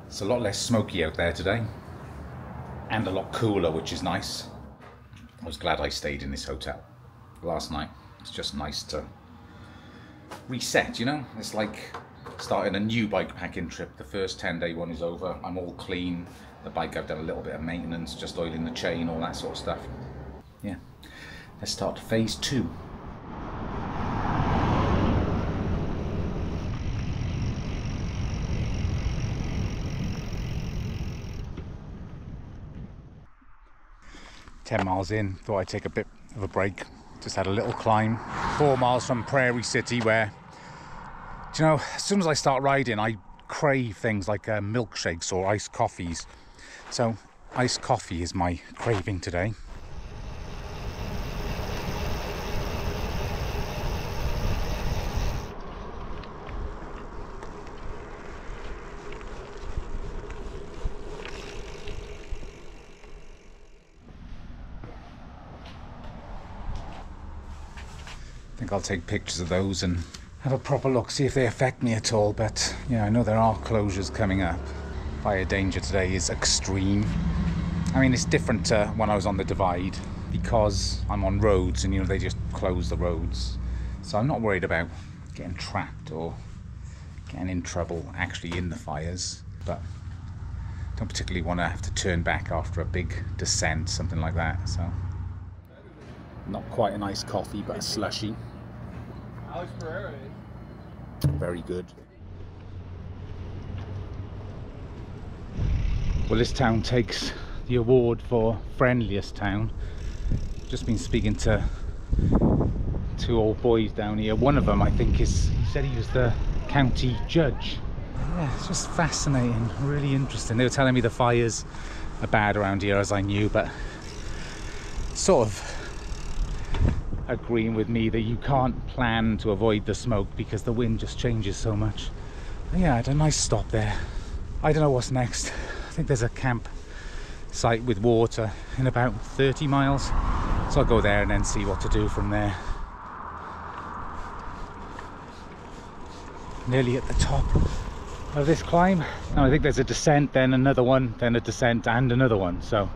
It's a lot less smoky out there today, and a lot cooler, which is nice. I was glad I stayed in this hotel last night. It's just nice to reset, you know? It's like starting a new bikepacking trip. The first 10-day one is over. I'm all clean. The bike, I've done a little bit of maintenance, just oiling the chain, all that sort of stuff. Yeah, let's start phase 2. "10 miles in, thought I'd take a bit of a break. Just had a little climb. 4 miles from Prairie City, where, do you know, as soon as I start riding, I crave things like milkshakes or iced coffees. So iced coffee is my craving today. I think I'll take pictures of those and have a proper look, see if they affect me at all. But yeah, I know there are closures coming up. Fire danger today is extreme. I mean, it's different to when I was on the Divide, because I'm on roads and, you know, they just close the roads. So I'm not worried about getting trapped or getting in trouble actually in the fires. But don't particularly want to have to turn back after a big descent, something like that. So not quite an iced coffee, but a slushy. Very good. Well, this town takes the award for friendliest town. Just been speaking to 2 old boys down here. One of them, I think, he said he was the county judge. Yeah, it's just fascinating, really interesting. They were telling me the fires are bad around here, as I knew, but sort of agreeing with me that you can't plan to avoid the smoke because the wind just changes so much. But yeah, I had a nice stop there. I don't know what's next. I think there's a camp site with water in about 30 miles, so I'll go there and then see what to do from there. Nearly at the top of this climb. Now I think there's a descent, then another one, then a descent and another one, so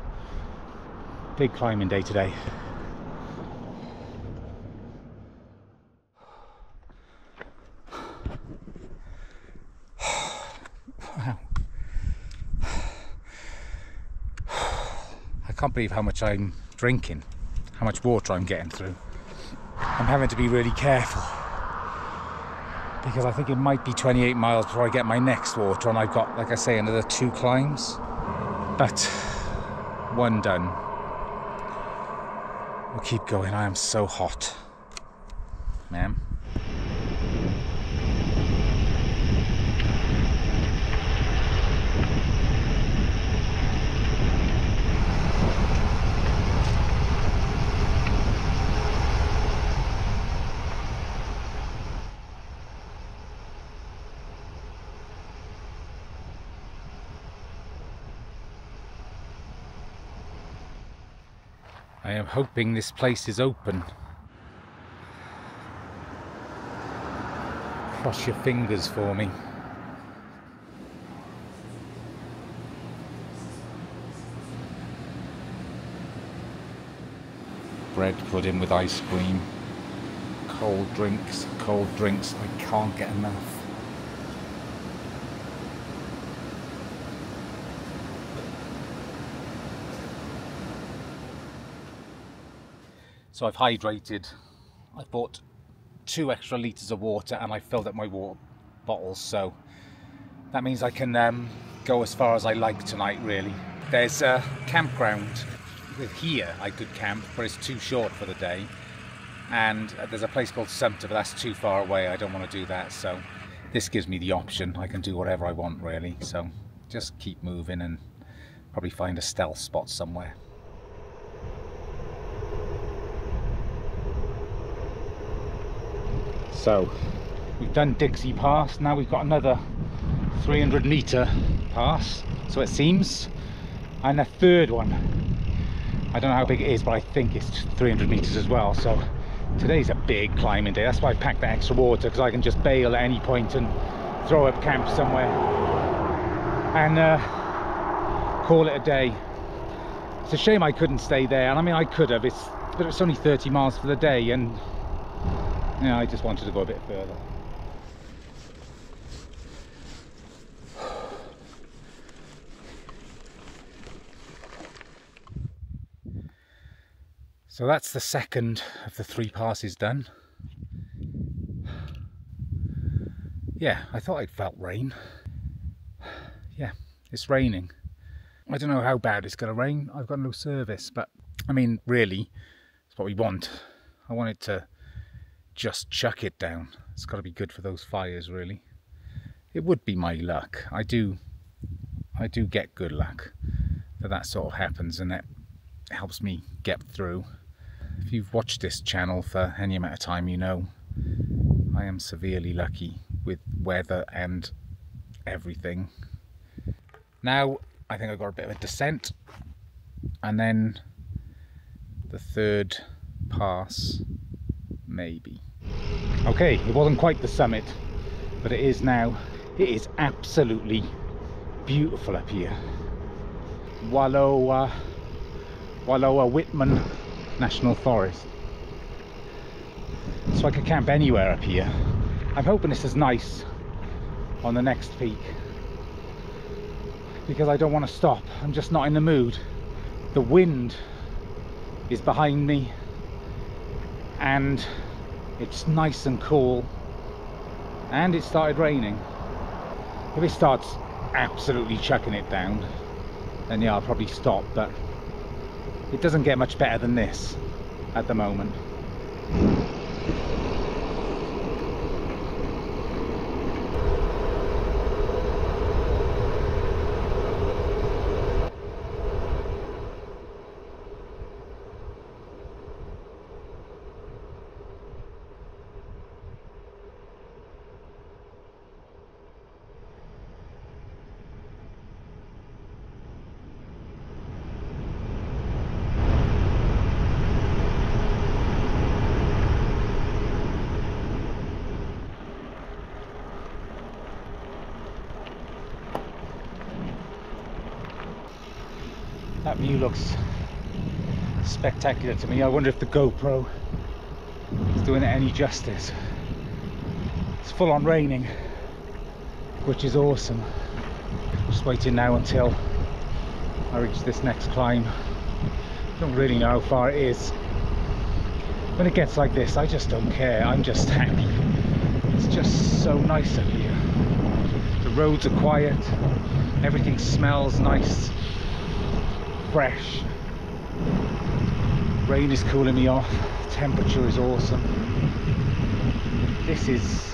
big climbing day today. Wow. I can't believe how much I'm drinking, how much water I'm getting through. I'm having to be really careful because I think it might be 28 miles before I get my next water, and I've got, like I say, another 2 climbs, but one done. We'll keep going. I am so hot, ma'am. I am hoping this place is open. Cross your fingers for me. Bread pudding with ice cream. Cold drinks, cold drinks. I can't get enough. So I've hydrated. I bought 2 extra litres of water and I filled up my water bottles, so that means I can go as far as I like tonight, really. There's a campground here I could camp, but it's too short for the day, and there's a place called Sumter, but that's too far away. I don't want to do that, so this gives me the option. I can do whatever I want, really, so just keep moving and probably find a stealth spot somewhere. So we've done Dixie Pass, now we've got another 300 metre pass, so it seems, and a third one. I don't know how big it is, but I think it's 300 metres as well. So today's a big climbing day. That's why I packed the extra water, because I can just bail at any point and throw up camp somewhere. and call it a day. It's a shame I couldn't stay there, and I mean I could have, but it's only 30 miles for the day, and you know, I just wanted to go a bit further. So that's the second of the 3 passes done. Yeah, I thought I'd felt rain. Yeah, it's raining. I don't know how bad it's going to rain. I've got no service, but I mean, really, it's what we want. I want it to just chuck it down. It's got to be good for those fires, really. It would be my luck. I do get good luck that sort of happens, and it helps me get through. If you've watched this channel for any amount of time, you know I am severely lucky with weather and everything. Now I think I've got a bit of a descent, and then the 3rd pass maybe. Okay, it wasn't quite the summit, but it is now. It is absolutely beautiful up here. Wallowa Whitman National Forest. So I could camp anywhere up here. I'm hoping this is nice on the next peak, because I don't want to stop. I'm just not in the mood. The wind is behind me and it's nice and cool, and it started raining. If it starts absolutely chucking it down, then yeah, I'll probably stop, but it doesn't get much better than this at the moment. That view looks spectacular to me. I wonder if the GoPro is doing it any justice. It's full on raining, which is awesome. Just waiting now until I reach this next climb. Don't really know how far it is. When it gets like this, I just don't care. I'm just happy. It's just so nice up here. The roads are quiet. Everything smells nice, fresh. Rain is cooling me off. Temperature is awesome. This is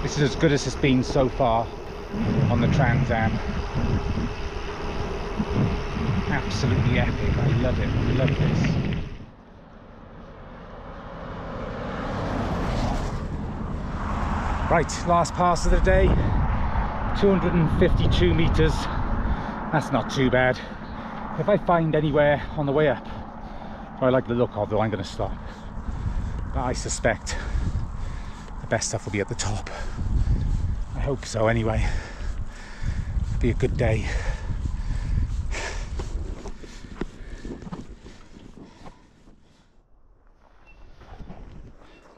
as good as it's been so far on the Trans Am. Absolutely epic. I love it. I love this. Right, last pass of the day. 252 meters. That's not too bad. If I find anywhere on the way up where I like the look of, though, I'm going to stop. But I suspect the best stuff will be at the top. I hope so anyway. It'll be a good day.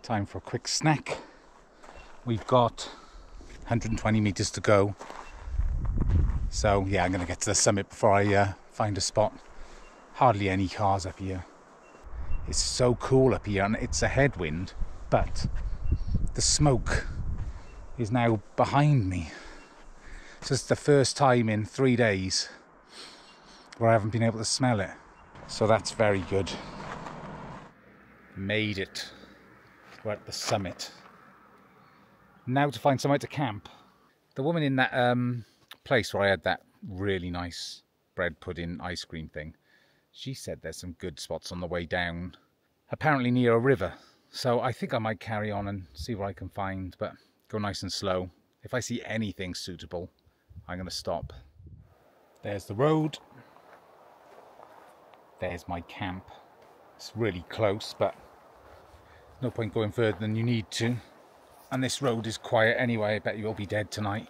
Time for a quick snack. We've got 120 meters to go. So yeah, I'm going to get to the summit before I find a spot. Hardly any cars up here. It's so cool up here, and it's a headwind, but the smoke is now behind me. So it's the first time in 3 days where I haven't been able to smell it. So that's very good. Made it. We're at the summit. Now to find somewhere to camp. The woman in that place where I had that really nice bread pudding ice cream thing, she said there's some good spots on the way down, apparently near a river. So I think I might carry on and see what I can find, but go nice and slow. If I see anything suitable, I'm going to stop. There's the road. There's my camp. It's really close, but no point going further than you need to. And this road is quiet anyway. I bet you'll be dead tonight.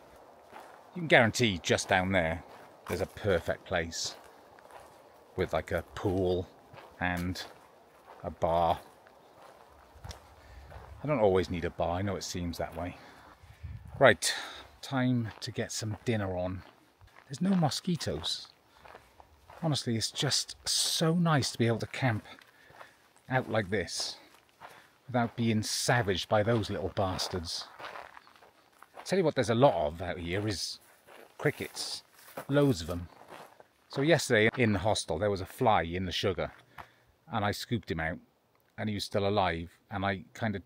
You can guarantee just down there's a perfect place with like a pool and a bar. I don't always need a bar, I know it seems that way. Right, time to get some dinner on. There's no mosquitoes. Honestly, it's just so nice to be able to camp out like this without being savaged by those little bastards. Tell you what there's a lot of out here is crickets. Loads of them. So yesterday in the hostel there was a fly in the sugar and I scooped him out and he was still alive, and I kind of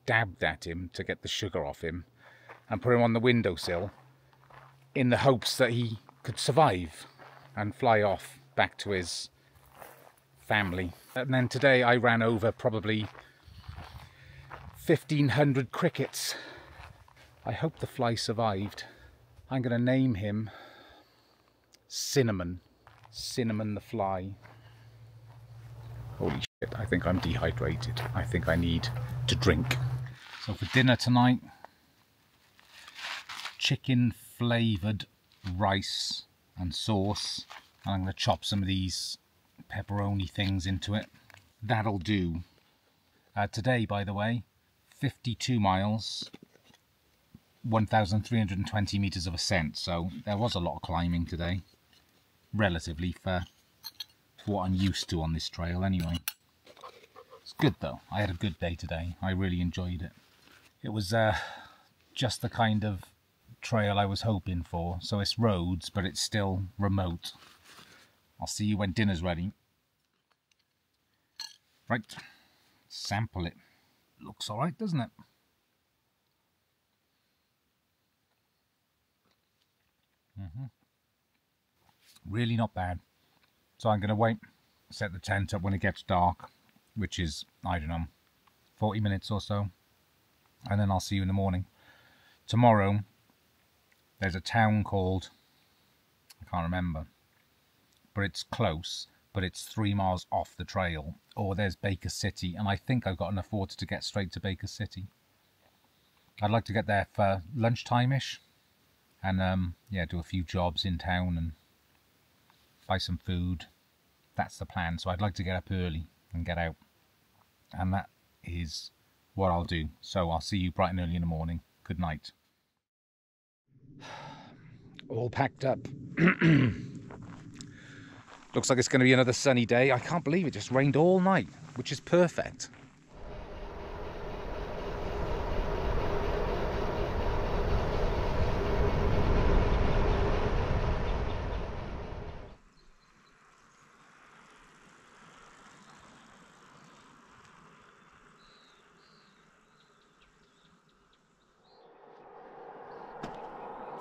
dabbed at him to get the sugar off him and put him on the windowsill in the hopes that he could survive and fly off back to his family. And then today I ran over probably 1,500 crickets. I hope the fly survived. I'm going to name him Cinnamon. Cinnamon the fly. Holy shit, I think I'm dehydrated. I think I need to drink. So for dinner tonight, chicken flavoured rice and sauce. And I'm going to chop some of these pepperoni things into it. That'll do. Today, by the way, 52 miles, 1,320 metres of ascent. So there was a lot of climbing today, relatively, for what I'm used to on this trail anyway. It's good though. I had a good day today. I really enjoyed it. It was just the kind of trail I was hoping for. So it's roads, but it's still remote. I'll see you when dinner's ready. Right, sample it. Looks alright, doesn't it? Really not bad. So I'm going to wait, set the tent up when it gets dark, which is, I don't know, 40 minutes or so. And then I'll see you in the morning. Tomorrow, there's a town called, I can't remember, but it's close, but it's 3 miles off the trail. Or there's Baker City, and I think I've got enough water to get straight to Baker City. I'd like to get there for lunchtime-ish, and yeah, do a few jobs in town and buy some food. That's the plan. So I'd like to get up early and get out, and that is what I'll do. So I'll see you bright and early in the morning. Good night. All packed up. Looks like it's going to be another sunny day. I can't believe it just rained all night, which is perfect.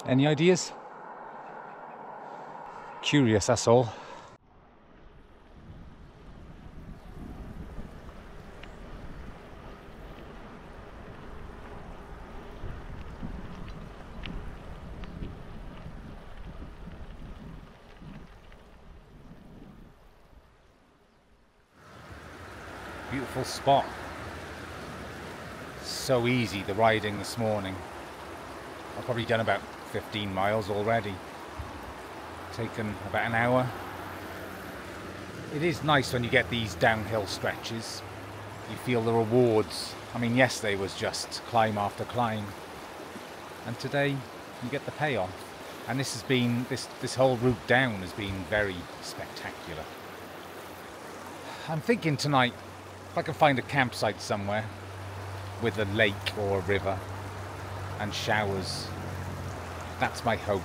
Any ideas? Curious, that's all. Beautiful spot. So easy, the riding this morning. I've probably done about 15 miles already. Taken about an hour. It is nice when you get these downhill stretches. You feel the rewards. I mean, yesterday was just climb after climb, and today you get the payoff. And this has been, this whole route down has been very spectacular. I'm thinking tonight, if I can find a campsite somewhere with a lake or a river and showers, that's my hope.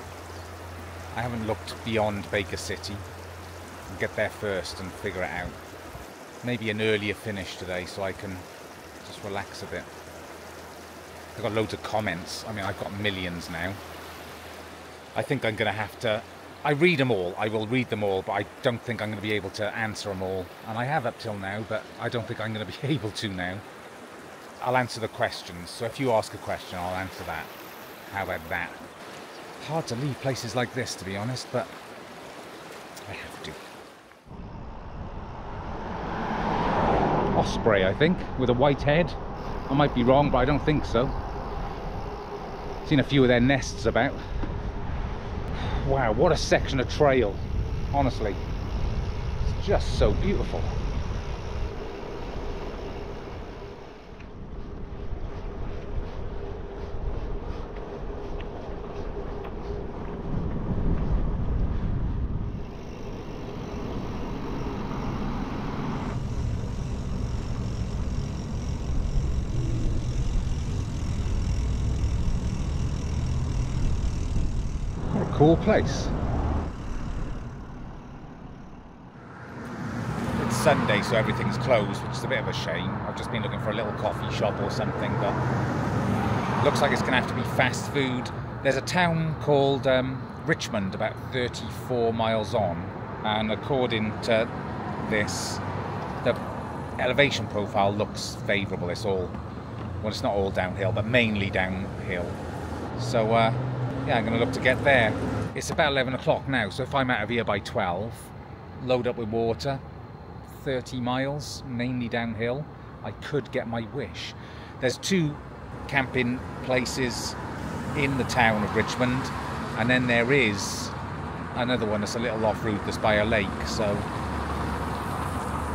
I haven't looked beyond Baker City. I'll get there first and figure it out. Maybe an earlier finish today so I can just relax a bit. I've got loads of comments. I mean, I've got millions now. I think I'm going to have to... I read them all. I will read them all, but I don't think I'm going to be able to answer them all. And I have up till now, but I don't think I'm going to be able to now. I'll answer the questions. So if you ask a question, I'll answer that. How about that? Hard to leave places like this, to be honest, but I have to. Osprey, I think, with a white head. I might be wrong, but I don't think so. Seen a few of their nests about. Wow, what a section of trail, honestly. It's just so beautiful. What a cool place. It's Sunday, so everything's closed, which is a bit of a shame. I've just been looking for a little coffee shop or something, but looks like it's going to have to be fast food. There's a town called Richland, about 34 miles on, and according to this, the elevation profile looks favourable. It's all, well, it's not all downhill, but mainly downhill. So yeah, I'm going to look to get there. It's about 11 o'clock now, so if I'm out of here by 12, load up with water, 30 miles, mainly downhill, I could get my wish. There's 2 camping places in the town of Richmond, and then there is another one that's a little off-route that's by a lake, so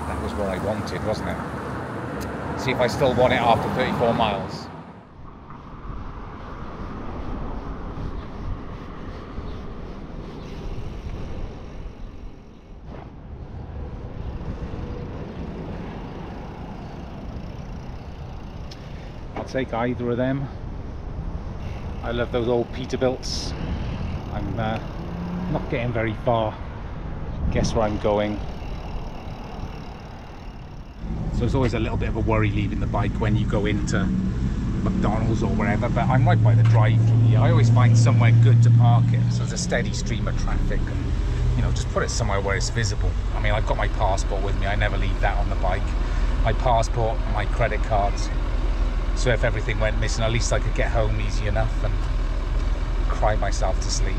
that was what I wanted, wasn't it? See if I still want it after 34 miles. I'll take either of them. I love those old Peterbilts. I'm not getting very far. Guess where I'm going. So it's always a little bit of a worry leaving the bike when you go into McDonald's or wherever, but I'm right by the drive-through here. I always find somewhere good to park it, so there's a steady stream of traffic, and you know, just put it somewhere where it's visible. I mean, I've got my passport with me, I never leave that on the bike. My passport and my credit cards. So if everything went missing, at least I could get home easy enough and cry myself to sleep.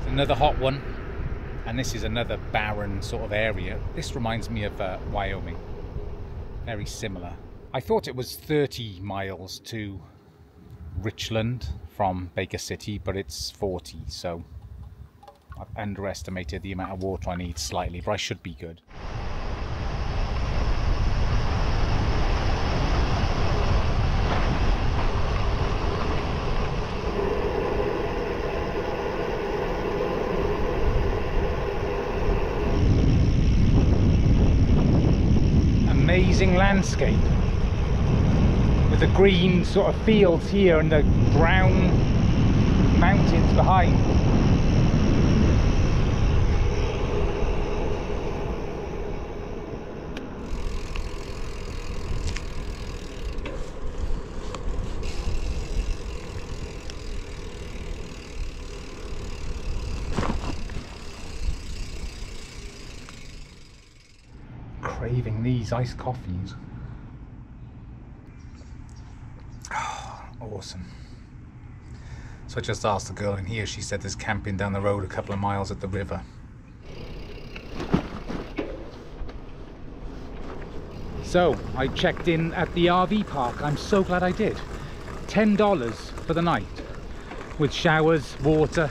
Another hot one, and this is another barren sort of area. This reminds me of Wyoming, very similar. I thought it was 30 miles to Richland from Baker City, but it's 40, so I've underestimated the amount of water I need slightly, but I should be good. Amazing landscape with the green sort of fields here and the brown mountains behind. Craving these iced coffees. Oh, awesome. So I just asked the girl in here, she said there's camping down the road a couple of miles at the river. So I checked in at the RV park. I'm so glad I did. $10 for the night with showers, water,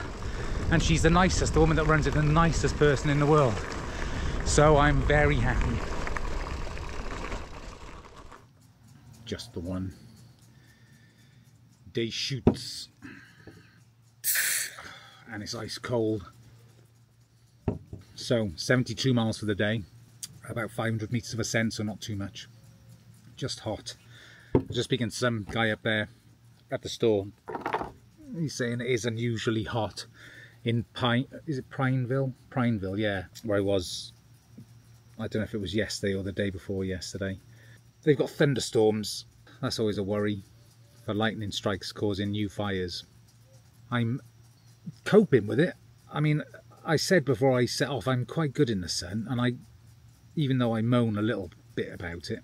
and she's the nicest, the woman that runs it, the nicest person in the world. So I'm very happy. Just the one. Day shoots. And it's ice cold. So 72 miles for the day. About 500 meters of ascent, so not too much. Just hot. I was just speaking to some guy up there at the store. He's saying it is unusually hot in Prineville? Prineville, yeah. Where I was, I don't know if it was yesterday or the day before yesterday. They've got thunderstorms. That's always a worry. for lightning strikes causing new fires. I'm coping with it. I mean, I said before I set off, I'm quite good in the sun, and even though I moan a little bit about it,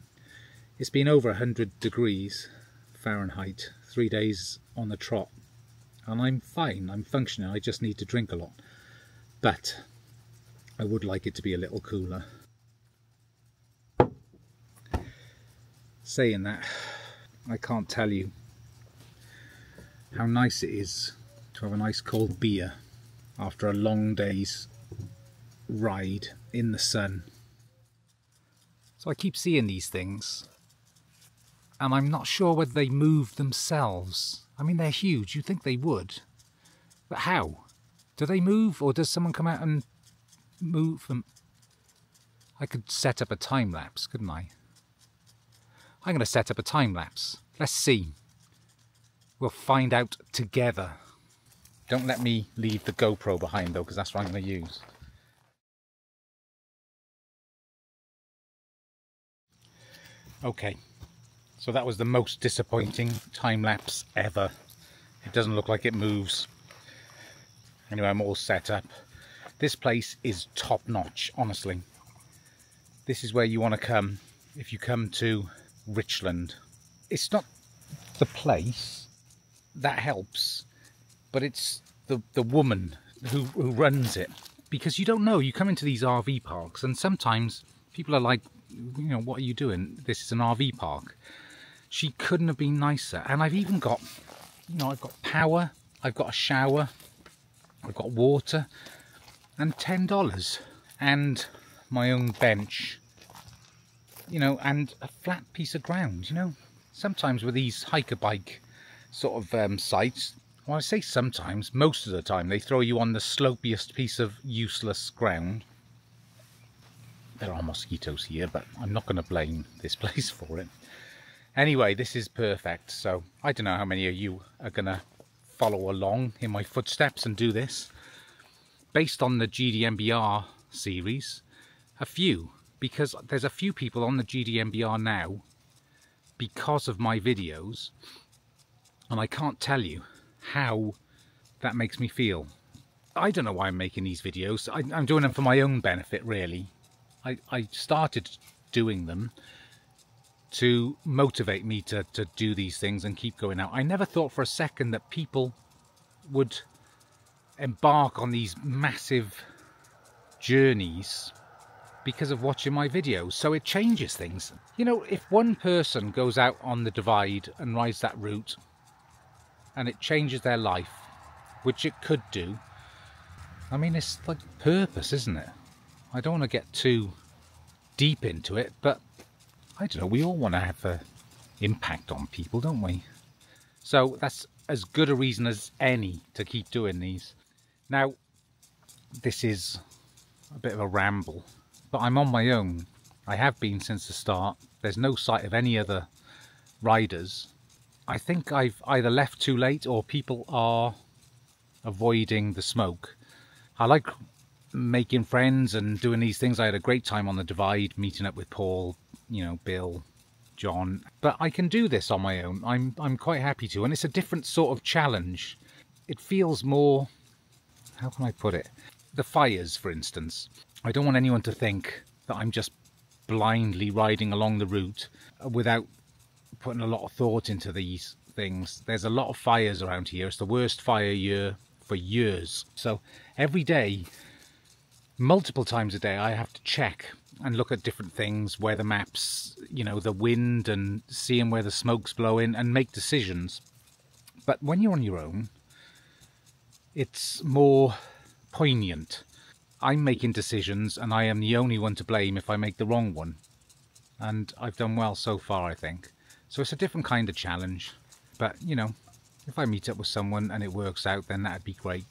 it's been over 100 degrees Fahrenheit 3 days on the trot, and I'm fine, I'm functioning. I just need to drink a lot, but I would like it to be a little cooler. Saying that, I can't tell you how nice it is to have a nice cold beer after a long day's ride in the sun. So I keep seeing these things, and I'm not sure whether they move themselves. I mean, they're huge, you'd think they would, but how? Do they move, or does someone come out and move them? I could set up a time lapse, couldn't I? I'm going to set up a time lapse. Let's see. We'll find out together. Don't let me leave the GoPro behind though, because that's what I'm going to use. Okay, so that was the most disappointing time lapse ever. It doesn't look like it moves. Anyway, I'm all set up. This place is top notch, honestly. This is where you want to come if you come to Richland. It's not the place that helps, but it's the woman who runs it, because you don't know. You come into these RV parks and sometimes people are like, you know, what are you doing? This is an RV park. She couldn't have been nicer. And I've even got, you know, I've got power, I've got a shower, I've got water, and $10 and my own bench, you know, and a flat piece of ground. You know, sometimes with these hiker bike sort of sites, well, I say sometimes, most of the time, they throw you on the slopiest piece of useless ground. There are mosquitoes here, but I'm not going to blame this place for it. Anyway, this is perfect. So I don't know how many of you are going to follow along in my footsteps and do this. Based on the GDMBR series, a few, because there's a few people on the GDMBR now because of my videos, and I can't tell you how that makes me feel. I don't know why I'm making these videos. I'm doing them for my own benefit, really. I started doing them to motivate me to do these things and keep going out. I never thought for a second that people would embark on these massive journeys because of watching my videos. So it changes things. You know, if one person goes out on the divide and rides that route and it changes their life, which it could do, I mean, it's like purpose, isn't it? I don't want to get too deep into it, but I don't know, we all want to have an impact on people, don't we? So that's as good a reason as any to keep doing these. Now, this is a bit of a ramble, but I'm on my own. I have been since the start. There's no sight of any other riders. I think I've either left too late or people are avoiding the smoke. I like making friends and doing these things. I had a great time on the divide, meeting up with Paul, you know, Bill, John. But I can do this on my own. I'm quite happy to, and it's a different sort of challenge. It feels more, how can I put it? The fires, for instance. I don't want anyone to think that I'm just blindly riding along the route without putting a lot of thought into these things. There's a lot of fires around here. It's the worst fire year for years. So every day, multiple times a day, I have to check and look at different things, weather maps, you know, the wind, and seeing where the smoke's blowing and make decisions. But when you're on your own, it's more poignant. I'm making decisions and I am the only one to blame if I make the wrong one. And I've done well so far, I think. So it's a different kind of challenge. But, you know, if I meet up with someone and it works out, then that'd be great.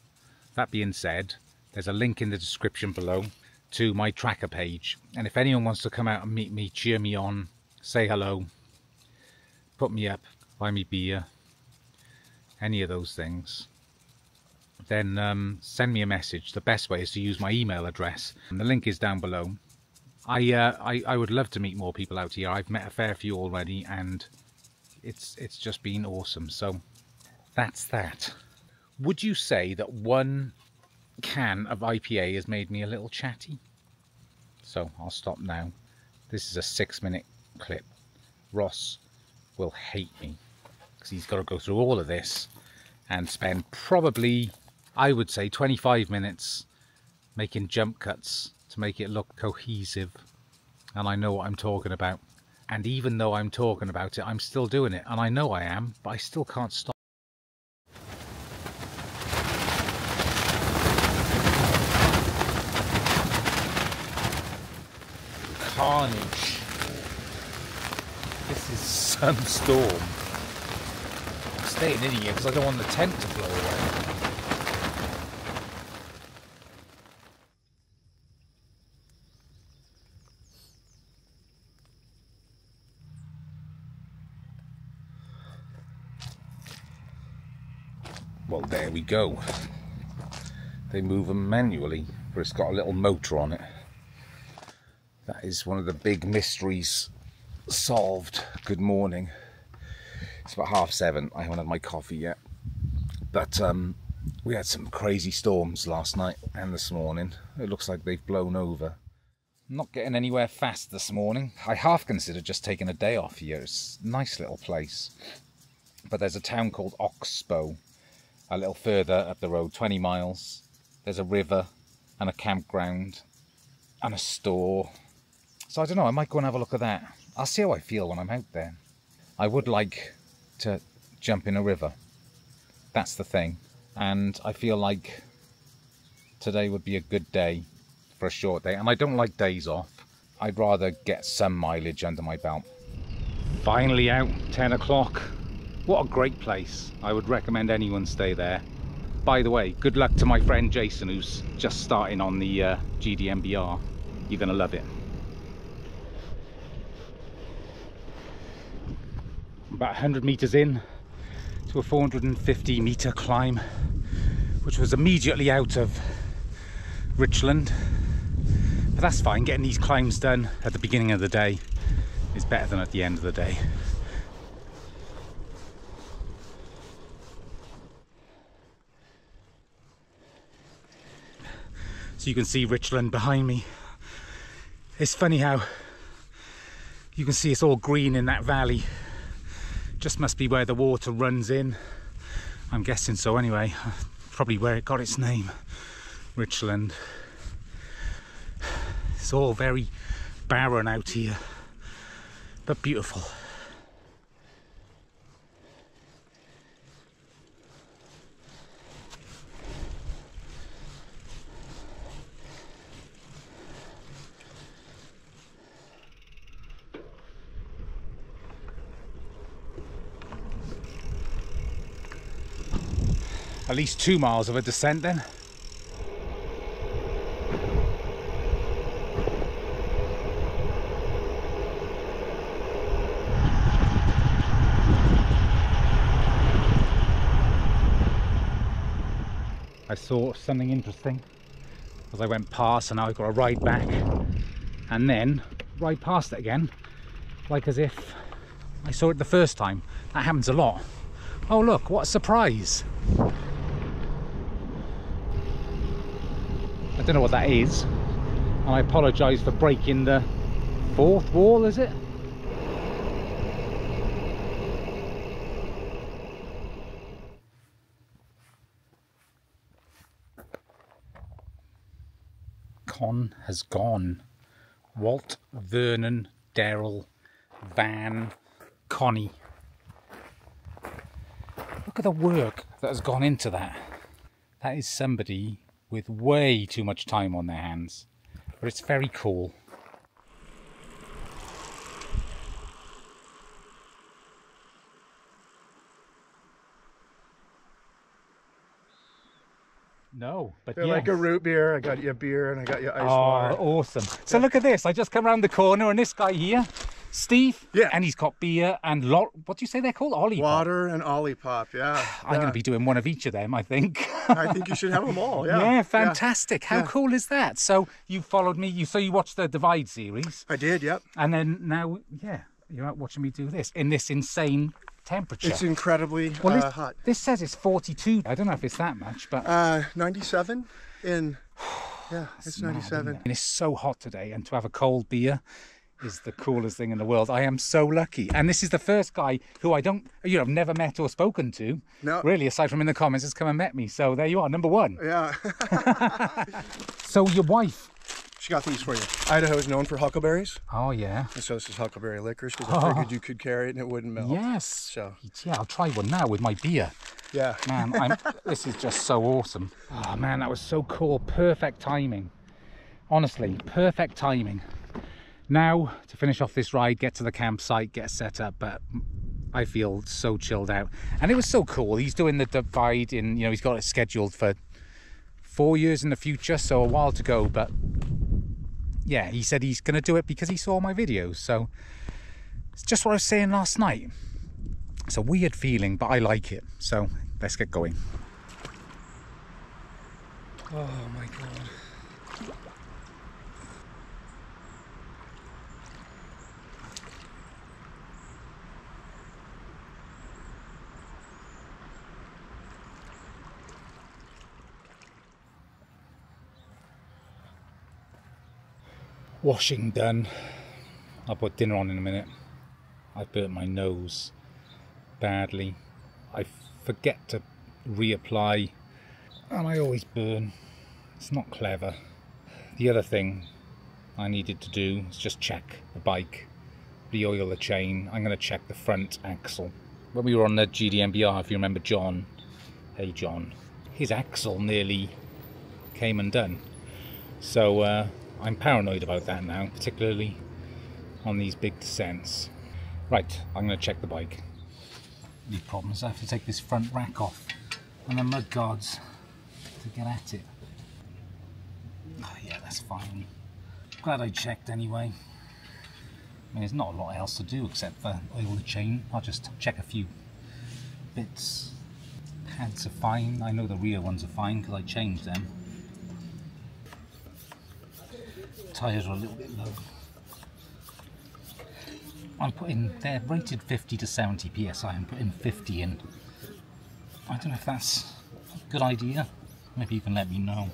That being said, there's a link in the description below to my tracker page. And if anyone wants to come out and meet me, cheer me on, say hello, put me up, buy me beer, any of those things, then send me a message. The best way is to use my email address. And the link is down below. I would love to meet more people out here. I've met a fair few already, and it's just been awesome. So that's that. Would you say that one can of IPA has made me a little chatty? So I'll stop now. This is a 6-minute clip. Ross will hate me because he's got to go through all of this and spend probably, I would say, 25 minutes making jump cuts to make it look cohesive. And I know what I'm talking about. And even though I'm talking about it, I'm still doing it. And I know I am, but I still can't stop. Carnage. This is some storm. I'm staying in here because I don't want the tent to blow away. Well, there we go. They move them manually, but it's got a little motor on it. That is one of the big mysteries solved. Good morning. It's about 7:30. I haven't had my coffee yet. But we had some crazy storms last night and this morning. It looks like they've blown over. I'm not getting anywhere fast this morning. I half considered just taking a day off here. It's a nice little place. But there's a town called Oxbow, a little further up the road, 20 miles. There's a river and a campground and a store. So I don't know, I might go and have a look at that. I'll see how I feel when I'm out there. I would like to jump in a river. That's the thing. And I feel like today would be a good day for a short day. And I don't like days off. I'd rather get some mileage under my belt. Finally out, 10 o'clock. What a great place. I would recommend anyone stay there. By the way, good luck to my friend Jason, who's just starting on the GDMBR. You're gonna love it. About 100 meters in to a 450 meter climb, which was immediately out of Richland. But that's fine, getting these climbs done at the beginning of the day is better than at the end of the day. So you can see Richland behind me. It's funny how you can see it's all green in that valley. Just must be where the water runs in. I'm guessing so anyway. Probably where it got its name, Richland. It's all very barren out here, but beautiful. At least 2 miles of a descent then. I saw something interesting as I went past, and now I've got to ride back and then ride past it again, like as if I saw it the first time. That happens a lot. Oh look, what a surprise. I don't know what that is, and I apologise for breaking the fourth wall, is it? Con has gone. Walt, Vernon, Daryl, Van, Connie. Look at the work that has gone into that. That is somebody with way too much time on their hands, but it's very cool. No, but they're yes. like a root beer. I got you a beer and I got you ice water. Oh, awesome. So look at this. I just come around the corner and this guy here, Steve, yeah, and he's got beer and what do you say they're called? Ollie water and Olipop, yeah. I'm going to be doing one of each of them, I think. I think you should have them all, yeah. Yeah, fantastic. Yeah. How cool is that? So you followed me, so you watched the Divide series. I did, yep. And then now, yeah, you're out watching me do this in this insane temperature? It's incredibly hot. This says it's 42. I don't know if it's that much, but 97 in, yeah, it's 97. And it's so hot today, and to have a cold beer is the coolest thing in the world. I am so lucky. And this is the first guy who I don't, I've never met or spoken to. No. Really, aside from in the comments, has come and met me. So there you are, number one. Yeah. So your wife? She got these for you. Idaho is known for huckleberries. Oh, yeah. And so this is huckleberry licorice because I figured you could carry it and it wouldn't melt. Yes. So. Yeah, I'll try one now with my beer. Yeah. Man, this is just so awesome. Oh, man, that was so cool. Perfect timing. Honestly, perfect timing. Now, to finish off this ride, get to the campsite, get set up, but I feel so chilled out. And it was so cool. He's doing the divide in, he's got it scheduled for 4 years in the future, so a while to go, but yeah, he said he's going to do it because he saw my videos. So it's just what I was saying last night. It's a weird feeling, but I like it. So let's get going. Oh my God. Washing done. I'll put dinner on in a minute. I burnt my nose badly. I forget to reapply and I always burn. It's not clever. The other thing I needed to do is just check the bike, re-oil the chain. I'm going to check the front axle. When we were on the GDMBR, if you remember John, hey John, his axle nearly came undone. So I'm paranoid about that now, particularly on these big descents. Right, I'm going to check the bike. The problem is I have to take this front rack off and the mud guards to get at it. Oh yeah, that's fine. Glad I checked anyway. I mean, there's not a lot else to do except for oil the chain. I'll just check a few bits. Pads are fine. I know the rear ones are fine because I changed them. Tyres are a little bit low. I'm putting, they're rated 50 to 70 psi. I'm putting 50 in. I don't know if that's a good idea. Maybe you can let me know.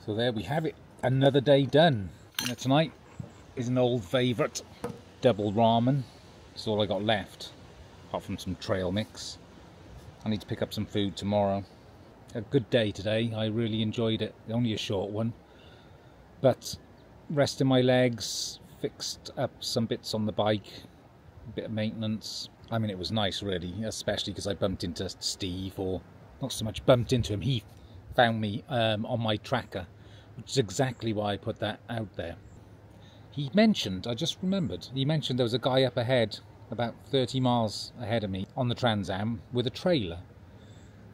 So there we have it. Another day done. Tonight is an old favourite. Double ramen. That's all I got left. Apart from some trail mix. I need to pick up some food tomorrow. A good day today. I really enjoyed it. Only a short one. But resting my legs, fixed up some bits on the bike, a bit of maintenance. I mean, it was nice really, especially because I bumped into Steve, or not so much bumped into him, he found me on my tracker, which is exactly why I put that out there. He mentioned, I just remembered, he mentioned there was a guy up ahead, about 30 miles ahead of me, on the Trans Am with a trailer.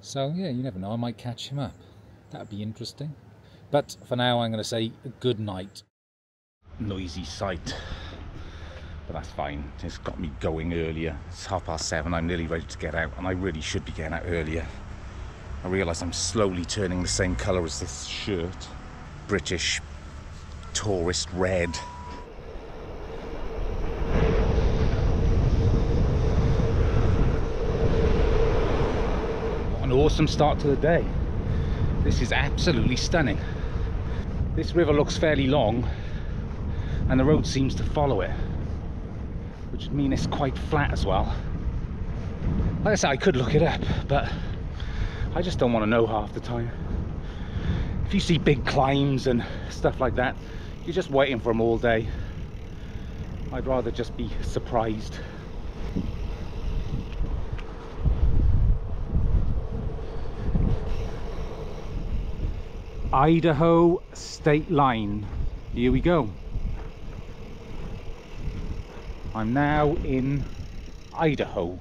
So yeah, you never know, I might catch him up. That would be interesting. But for now, I'm going to say good night. Noisy sight, but that's fine. It's got me going earlier. It's 7:30. I'm nearly ready to get out, and I really should be getting out earlier. I realise I'm slowly turning the same colour as this shirt. British tourist red. What an awesome start to the day. This is absolutely stunning. This river looks fairly long and the road seems to follow it, which would mean it's quite flat as well. Like I said, I could look it up, but I just don't want to know half the time. If you see big climbs and stuff like that, you're just waiting for them all day. I'd rather just be surprised. Idaho state line. Here we go. I'm now in Idaho.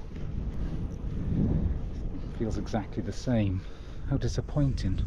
Feels exactly the same. How disappointing.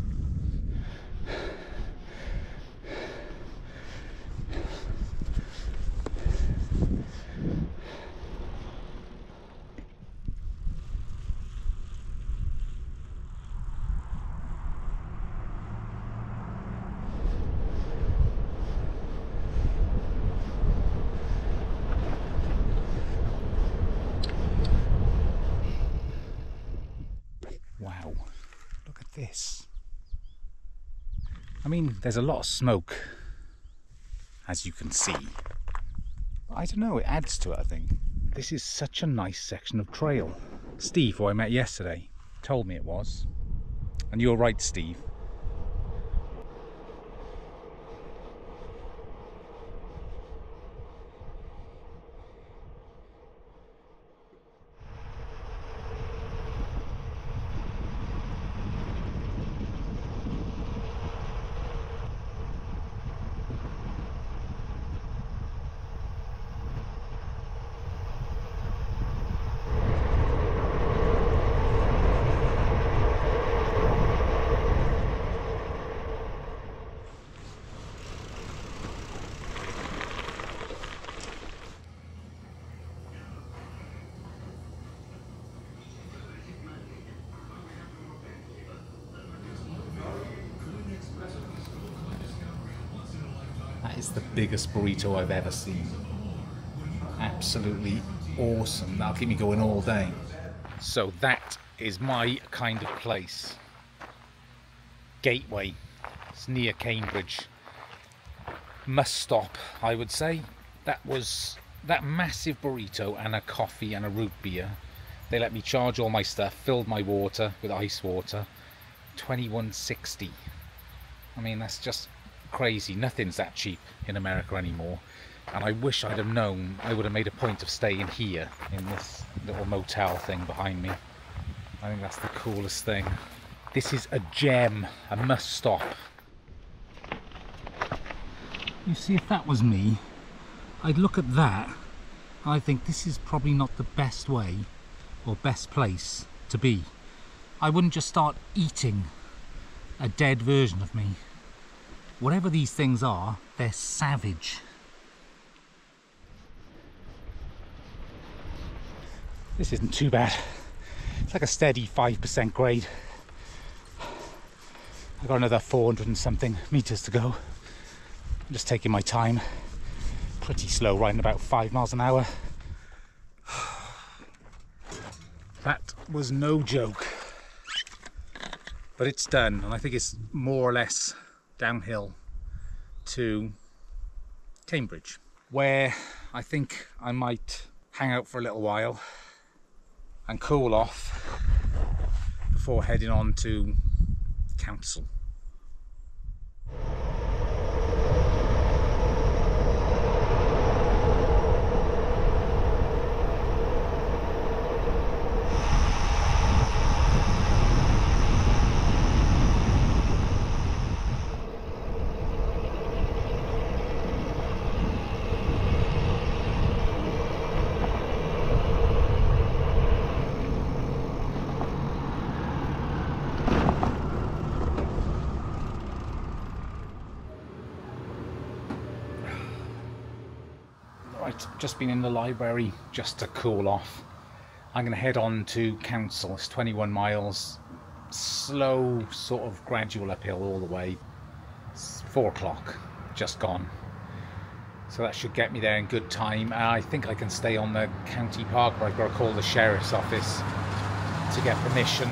this? I mean, there's a lot of smoke, as you can see. I don't know, it adds to it, I think. This is such a nice section of trail. Steve, who I met yesterday, told me it was. And you're right, Steve. That is the biggest burrito I've ever seen. Absolutely awesome. That'll keep me going all day. So that is my kind of place. Gateway. It's near Cambridge. Must stop, I would say. That was that massive burrito and a coffee and a root beer. They let me charge all my stuff, filled my water with ice water. $21.60. I mean, that's just crazy. Nothing's that cheap in America anymore, and I wish I'd have known. I would have made a point of staying here in this little motel thing behind me. I think that's the coolest thing. This is a gem, a must stop. You see, if that was me, I'd look at that. I think this is probably not the best way or best place to be. I wouldn't just start eating a dead version of me. Whatever these things are, they're savage. This isn't too bad. It's like a steady 5% grade. I've got another 400 and something meters to go. I'm just taking my time. Pretty slow, riding about 5 miles an hour. That was no joke. But it's done, and I think it's more or less downhill to Cambridge, where I think I might hang out for a little while and cool off before heading on to Council. Right, just been in the library just to cool off. I'm going to head on to Council. It's 21 miles, slow, sort of gradual uphill all the way. It's 4 o'clock, just gone. So that should get me there in good time. I think I can stay on the county park, but I've got to call the sheriff's office to get permission.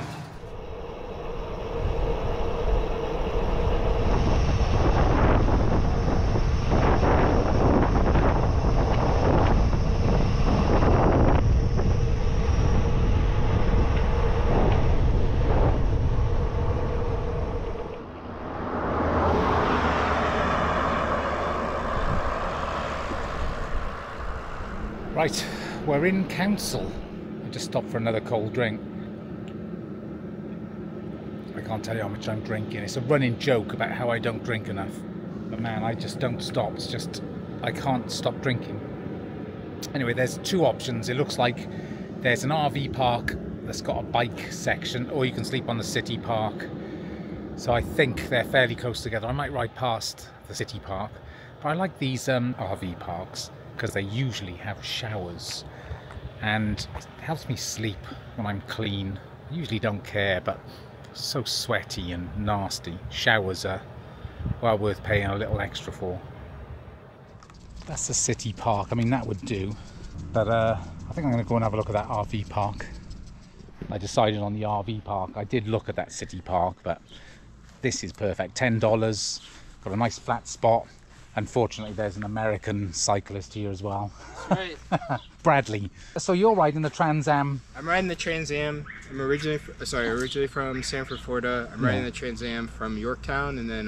Right, we're in Council. I just stopped for another cold drink. I can't tell you how much I'm drinking. It's a running joke about how I don't drink enough. But man, I just don't stop. It's just, I can't stop drinking. Anyway, there's 2 options. It looks like there's an RV park that's got a bike section, or you can sleep on the city park. So I think they're fairly close together. I might ride past the city park. But I like these RV parks, because they usually have showers, and it helps me sleep when I'm clean. I usually don't care, but so sweaty and nasty. Showers are well worth paying a little extra for. That's the city park. I mean, that would do, but I think I'm going to go and have a look at that RV park. I decided on the RV park. I did look at that city park, but this is perfect. $10, got a nice flat spot. Unfortunately, there's an American cyclist here as well. That's right. Bradley. So you're riding the Trans Am? I'm riding the Trans Am. I'm originally from Sanford, Florida. I'm riding the Trans Am from Yorktown, and then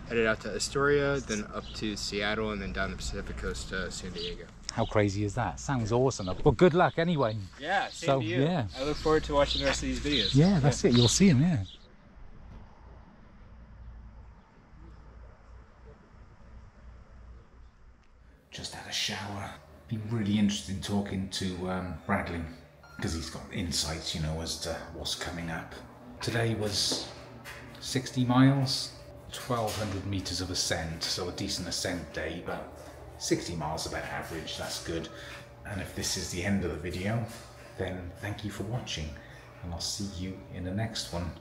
headed out to Astoria, then up to Seattle, and then down the Pacific Coast to San Diego. How crazy is that? Sounds awesome. Well, good luck anyway. Yeah, same to you. Yeah. I look forward to watching the rest of these videos. Yeah, that's it. You'll see him, yeah. Just had a shower. Been really interested in talking to Bradley, because he's got insights, you know, as to what's coming up. Today was 60 miles, 1,200 meters of ascent, so a decent ascent day, but 60 miles about average, that's good. And if this is the end of the video, then thank you for watching, and I'll see you in the next one.